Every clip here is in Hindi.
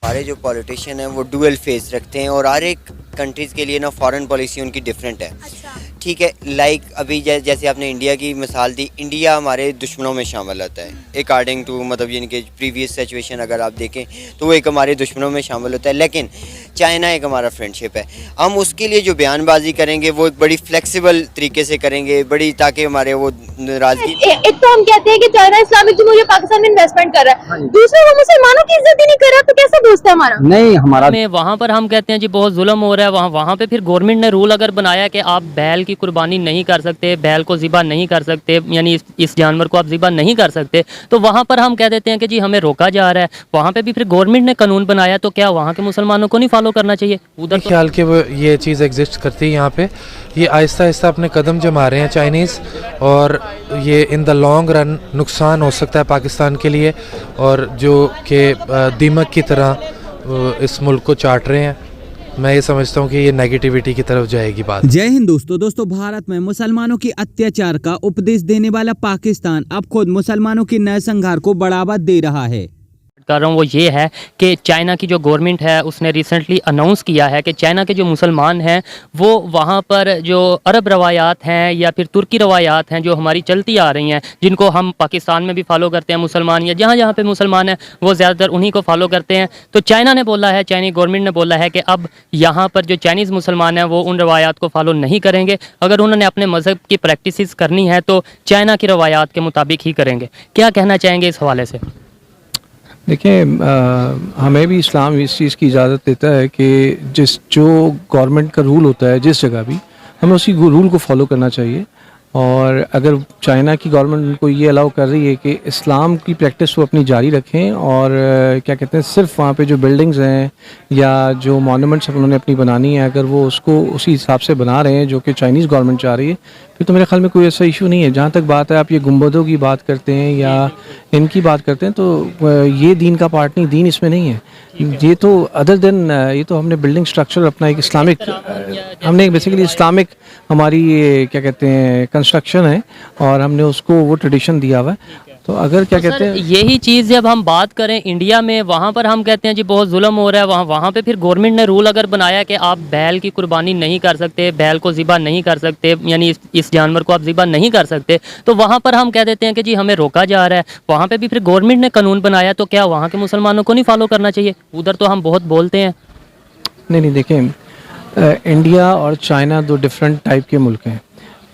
हमारे जो पॉलिटिशियन हैं वो डुअल फेस रखते हैं और हर एक कंट्रीज़ के लिए ना फॉरेन पॉलिसी उनकी डिफरेंट है। अच्छा। ठीक है, लाइक अभी जैसे आपने इंडिया की मिसाल दी, इंडिया हमारे दुश्मनों में शामिल होता है अकॉर्डिंग टू मतलब यानी कि प्रीवियस सिचुएशन अगर आप देखें तो वो एक हमारे दुश्मनों में शामिल होता है। लेकिन चाइना एक हमारा फ्रेंडशिप है, हम उसके लिए जो बयानबाजी करेंगे वो एक बड़ी फ्लेक्सिबल तरीके से करेंगे, बड़ी ताकि हमारे वो नाराजगी। एक तो हम कहते हैं कि चाइना इस्लामिक जमहूरिया पाकिस्तान में इन्वेस्टमेंट कर रहा है, दूसरा वो मुसलमानों की इज्जत ही नहीं कर रहा, तो कैसा दोस्त है हमारा? नहीं हमारा में वहाँ पर हम कहते हैं जी बहुत जुल्म हो रहा है, वहाँ पे फिर गवर्नमेंट ने रूल अगर बनाया कि आप बैल की कुर्बानी नहीं कर सकते, बैल को ज़िबा नहीं कर सकते, यानी इस जानवर को आप ज़िबा नहीं कर सकते, तो वहाँ पर हम कह देते हैं कि जी हमें रोका जा रहा है। वहाँ पे भी फिर गवर्नमेंट ने कानून बनाया, तो क्या वहाँ के मुसलमानों को नहीं फॉलो करना चाहिए? उधर तो ख्याल के वो ये चीज़ एग्जिस्ट करती है यहाँ पे, ये आहिस्ता आहिस्ता अपने कदम जमा रहे हैं चाइनीज़, और ये इन द लॉन्ग रन नुकसान हो सकता है पाकिस्तान के लिए, और जो कि दीमक की तरह इस मुल्क को चाट रहे हैं। मैं ये समझता हूँ कि ये नेगेटिविटी की तरफ जाएगी बात। जय हिंद दोस्तों, भारत में मुसलमानों के अत्याचार का उपदेश देने वाला पाकिस्तान अब खुद मुसलमानों के नरसंहार को बढ़ावा दे रहा है। कर रहा हूँ वो ये है कि चाइना की जो गवर्नमेंट है उसने रिसेंटली अनाउंस किया है कि चाइना के जो मुसलमान हैं वो वहाँ पर जो अरब रवायात हैं या फिर तुर्की रवायात हैं जो हमारी चलती आ रही हैं, जिनको हम पाकिस्तान में भी फॉलो करते हैं मुसलमान, या जहाँ जहाँ पे मुसलमान हैं वो ज़्यादातर उन्हीं को फॉलो करते हैं। तो चाइना ने बोला है, चाइनीज गवर्नमेंट ने बोला है कि अब यहाँ पर जो चाइनीज़ मुसलमान हैं वो उन रवायात को फॉलो नहीं करेंगे। अगर उन्होंने अपने मज़हब की प्रैक्टिस करनी है तो चाइना की रवायात के मुताबिक ही करेंगे। क्या कहना चाहेंगे इस हवाले से? देखिए, हमें भी इस्लाम इस चीज़ की इजाज़त देता है कि जो गवर्नमेंट का रूल होता है जिस जगह भी, हमें उसी रूल को फॉलो करना चाहिए। और अगर चाइना की गवर्नमेंट उनको ये अलाउ कर रही है कि इस्लाम की प्रैक्टिस वो अपनी जारी रखें, और क्या कहते हैं सिर्फ वहाँ पे जो बिल्डिंग्स हैं या जो मॉन्यूमेंट्स उन्होंने अपनी बनानी है, अगर वो उसको उसी हिसाब से बना रहे हैं जो कि चाइनीज़ गवर्नमेंट चाह रही है, फिर तो मेरे ख्याल में कोई ऐसा इशू नहीं है। जहाँ तक बात है आप ये गुंबदों की बात करते हैं या इनकी बात करते हैं, तो ये दीन का पार्ट नहीं, दीन इसमें नहीं है। ये तो अदर देन ये तो हमने बिल्डिंग स्ट्रक्चर अपना एक इस्लामिक, हमने बेसिकली इस्लामिक हमारी ये क्या कहते हैं कंस्ट्रक्शन है, और हमने उसको वो ट्रेडिशन दिया हुआ है। तो अगर क्या कहते हैं यही चीज़ जब हम बात करें इंडिया में, वहाँ पर हम कहते हैं जी बहुत जुल्म हो रहा है, वहाँ पे फिर गवर्नमेंट ने रूल अगर बनाया कि आप बैल की कुर्बानी नहीं कर सकते, बैल को ज़िबा नहीं कर सकते, यानी इस जानवर को आप ज़िबा नहीं कर सकते, तो वहाँ पर हम कह देते हैं कि जी हमें रोका जा रहा है। वहाँ पे भी फिर गवर्नमेंट ने कानून बनाया, तो क्या वहाँ के मुसलमानों को नहीं फॉलो करना चाहिए? उधर तो हम बहुत बोलते हैं। नहीं, देखें, इंडिया और चाइना दो डिफरेंट टाइप के मुल्क हैं।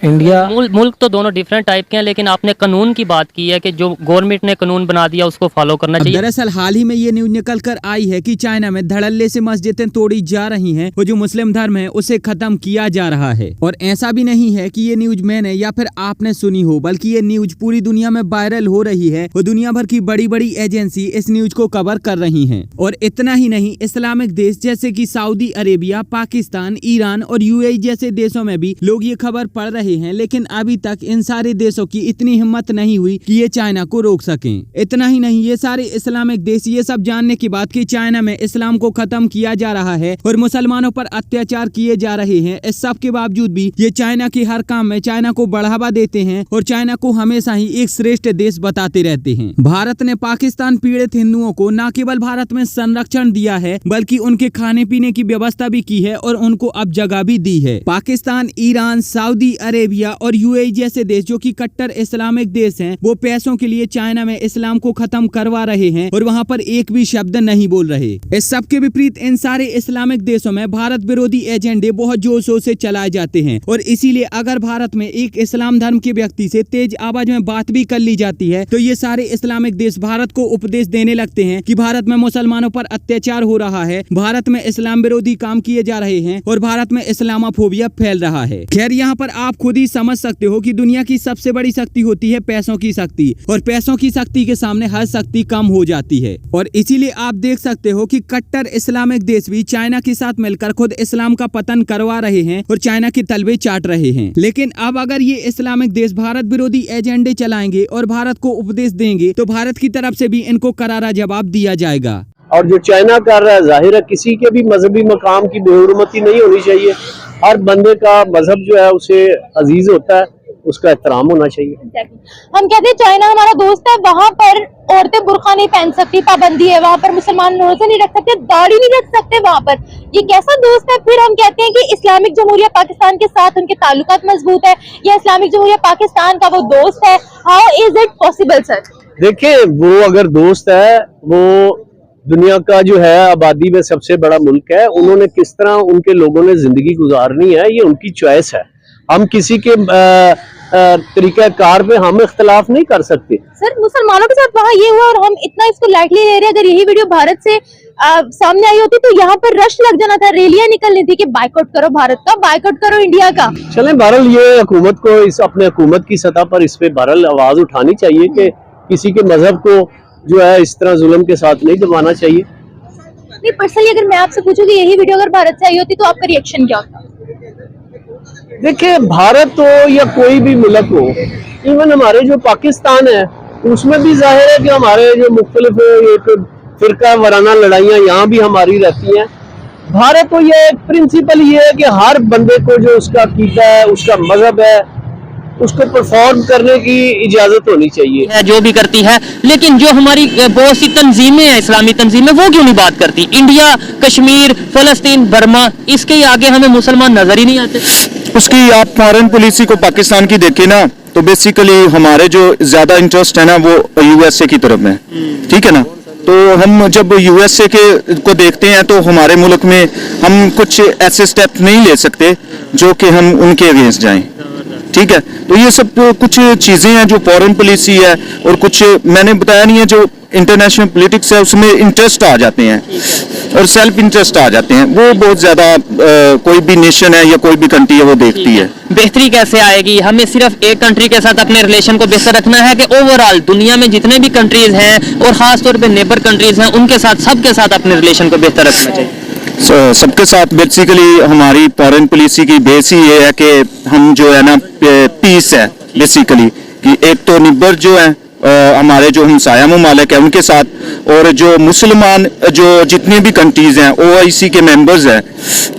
इंडिया मुल्क तो दोनों डिफरेंट टाइप के हैं, लेकिन आपने कानून की बात की है कि जो गवर्नमेंट ने कानून बना दिया उसको फॉलो करना चाहिए। दरअसल हाल ही में ये न्यूज निकल कर आई है कि चाइना में धड़ल्ले से मस्जिदें तोड़ी जा रही हैं और जो मुस्लिम धर्म है उसे खत्म किया जा रहा है। और ऐसा भी नहीं है कि ये न्यूज मैंने या फिर आपने सुनी हो, बल्कि ये न्यूज पूरी दुनिया में वायरल हो रही है और दुनिया भर की बड़ी बड़ी एजेंसी इस न्यूज को कवर कर रही है। और इतना ही नहीं, इस्लामिक देश जैसे की सऊदी अरेबिया, पाकिस्तान, ईरान और यूएई जैसे देशों में भी लोग ये खबर पढ़ रहे हैं, लेकिन अभी तक इन सारे देशों की इतनी हिम्मत नहीं हुई कि ये चाइना को रोक सकें। इतना ही नहीं, ये सारे इस्लामिक देश ये सब जानने के बाद कि चाइना में इस्लाम को खत्म किया जा रहा है और मुसलमानों पर अत्याचार किए जा रहे हैं, इस सब के बावजूद भी ये चाइना के हर काम में चाइना को बढ़ावा देते हैं और चाइना को हमेशा ही एक श्रेष्ठ देश बताते रहते हैं। भारत ने पाकिस्तान पीड़ित हिंदुओं को न केवल भारत में संरक्षण दिया है, बल्कि उनके खाने पीने की व्यवस्था भी की है और उनको अब जगह भी दी है। पाकिस्तान, ईरान, सऊदी अरेबिया और यूएई जैसे देश जो कि कट्टर इस्लामिक देश हैं, वो पैसों के लिए चाइना में इस्लाम को खत्म करवा रहे हैं और वहां पर एक भी शब्द नहीं बोल रहे। इस सब के विपरीत इन सारे इस्लामिक देशों में भारत विरोधी एजेंडे बहुत जोर शोर से चलाए जाते हैं और इसीलिए अगर भारत में एक इस्लाम धर्म के व्यक्ति से तेज आवाज में बात भी कर ली जाती है तो ये सारे इस्लामिक देश भारत को उपदेश देने लगते हैं कि भारत में मुसलमानों पर अत्याचार हो रहा है, भारत में इस्लाम विरोधी काम किए जा रहे हैं और भारत में इस्लामोफोबिया फैल रहा है। खैर, यहाँ पर आप खुद ही समझ सकते हो कि दुनिया की सबसे बड़ी शक्ति होती है पैसों की शक्ति, और पैसों की शक्ति के सामने हर शक्ति कम हो जाती है। और इसीलिए आप देख सकते हो कि कट्टर इस्लामिक देश भी चाइना के साथ मिलकर खुद इस्लाम का पतन करवा रहे हैं और चाइना के तलवे चाट रहे हैं। लेकिन अब अगर ये इस्लामिक देश भारत विरोधी एजेंडे चलाएंगे और भारत को उपदेश देंगे तो भारत की तरफ से भी इनको करारा जवाब दिया जाएगा। और जो चाइना कर रहा है, जाहिर है किसी के भी मजहबी मकाम की बेहुरमती नहीं होनी चाहिए। हर बंदे का मजहब जो है उसे अजीज होता है उसका एहतराम होना चाहिए। हम कहते हैं चाइना हमारा दोस्त है, वहाँ पर औरतें बुर्का नहीं पहन सकती, पाबंदी है, वहाँ पर मुसलमान रोजे नहीं रख सकते, दाढ़ी नहीं रख सकते वहाँ पर, ये कैसा दोस्त है? फिर हम कहते हैं कि इस्लामिक जमहूरिया पाकिस्तान के साथ उनके ताल्लुकात मजबूत है, या इस्लामिक जमहूरिया पाकिस्तान का वो दोस्त है। How is it possible sir? देखिए, वो अगर दोस्त है, वो दुनिया का जो है आबादी में सबसे बड़ा मुल्क है, उन्होंने किस तरह उनके लोगों ने जिंदगी गुजारनी है ये उनकी चॉइस है। हम किसी के तरीका कार पे हम इख्तलाफ नहीं कर सकते। सर मुसलमानों के साथ वहाँ ये हुआ और हम इतना इसको लाइटली ले रहे हैं। अगर यही वीडियो भारत से सामने आई होती तो यहाँ पर रश लग जाना था, रैलियां निकलनी थी कि बाइकआउट करो भारत का, बाइकआउट करो इंडिया का। चलें, बहरहाल ये हुकूमत को इस अपने हुकूमत की सतह पर इस पे बहरहाल आवाज उठानी चाहिए कि किसी के मजहब को जो है इस तरह जुल्म के साथ नहीं दबाना चाहिए। नहीं, पर्सनली अगर मैं आपसे पूछूं कि यही वीडियो अगर भारत से आई होती तो आपका रिएक्शन क्या होता? देखिए, भारत हो या कोई भी मुल्क हो, इवन हमारे जो पाकिस्तान है उसमें भी जाहिर है कि हमारे जो मुख्तलिफ एक फिरका वराना लड़ाइयाँ यहाँ भी हमारी रहती हैं। भारत को ये प्रिंसिपल ये है कि हर बंदे को जो उसका अकीदा है, उसका मजहब है, उसको परफॉर्म करने की इजाजत होनी चाहिए। जो भी करती है, लेकिन जो हमारी बहुत सी तंजीमें हैं, इस्लामी तंजीमें, वो क्यों नहीं बात करती? इंडिया, कश्मीर, फलस्तीन, बर्मा, इसके आगे हमें मुसलमान नजर ही नहीं आते। उसकी आप फॉरेन पॉलिसी को पाकिस्तान की देखें ना, तो बेसिकली हमारे जो ज्यादा इंटरेस्ट है ना वो यूएसए की तरफ में, ठीक है ना। तो हम जब यूएसए के को देखते हैं तो हमारे मुल्क में हम कुछ ऐसे स्टेप नहीं ले सकते जो कि हम उनके अगेंस्ट जाएं, ठीक है। तो ये सब कुछ चीजें हैं जो फॉरेन पॉलिसी है, और कुछ मैंने बताया नहीं है जो इंटरनेशनल पॉलिटिक्स है उसमें इंटरेस्ट आ जाते हैं और सेल्फ इंटरेस्ट आ जाते हैं। वो बहुत ज्यादा कोई भी नेशन है या कोई भी कंट्री है वो देखती है। बेहतरी कैसे आएगी? हमें सिर्फ एक कंट्री के साथ अपने रिलेशन को बेहतर रखना है कि ओवरऑल दुनिया में जितने भी कंट्रीज हैं और खास तौर पे नेबर कंट्रीज हैं उनके साथ, सबके साथ अपने रिलेशन को बेहतर रखना चाहिए। सबके साथ बेसिकली हमारी फॉरेन पॉलिसी की बेस ही ये है कि हम जो है ना पीस है बेसिकली, कि एक तो निबर जो है हमारे जो हमसाया ममालिक है उनके साथ, और जो मुसलमान जो जितने भी कंट्रीज हैं ओआईसी के मेंबर्स हैं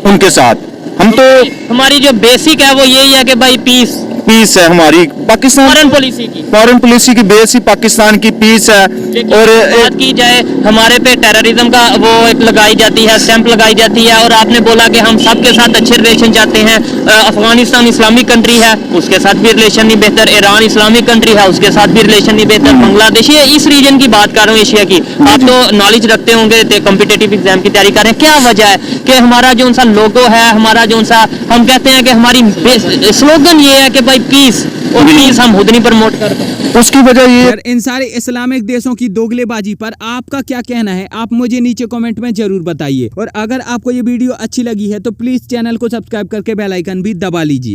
उनके साथ। हम तो हमारी जो बेसिक है वो यही है कि भाई पीस है हमारी पाकिस्तान फॉरेन पॉलिसी की बेस ही पाकिस्तान की पीस है। और बात की जाए हमारे पे टेररिज्म का वो एक लगाई जाती है, स्टैंप लगाई जाती है, और आपने बोला कि हम सबके साथ अच्छे रिलेशन चाहते हैं। अफगानिस्तान इस्लामिक कंट्री है, उसके साथ भी रिलेशन नहीं बेहतर। ईरान इस्लामिक कंट्री है, उसके साथ भी रिलेशन नहीं बेहतर। बांग्लादेश, ये इस रीजन की बात कर रहा हूँ, एशिया की। आप तो नॉलेज रखते होंगे, कॉम्पिटेटिव एग्जाम की तैयारी कर रहे हैं, क्या वजह है कि हमारा जो उनसा लोगो है, हमारा जो उनसा हम कहते हैं कि हमारी स्लोगन ये है कि भाई पीस, और पीस हम खुद नहीं प्रमोट करते। उसकी वजह ये यार इन सारे इस्लामिक देशों की दोगलेबाजी पर आपका क्या कहना है, आप मुझे नीचे कमेंट में जरूर बताइए। और अगर आपको ये वीडियो अच्छी लगी है तो प्लीज चैनल को सब्सक्राइब करके बेल आइकन भी दबा लीजिए।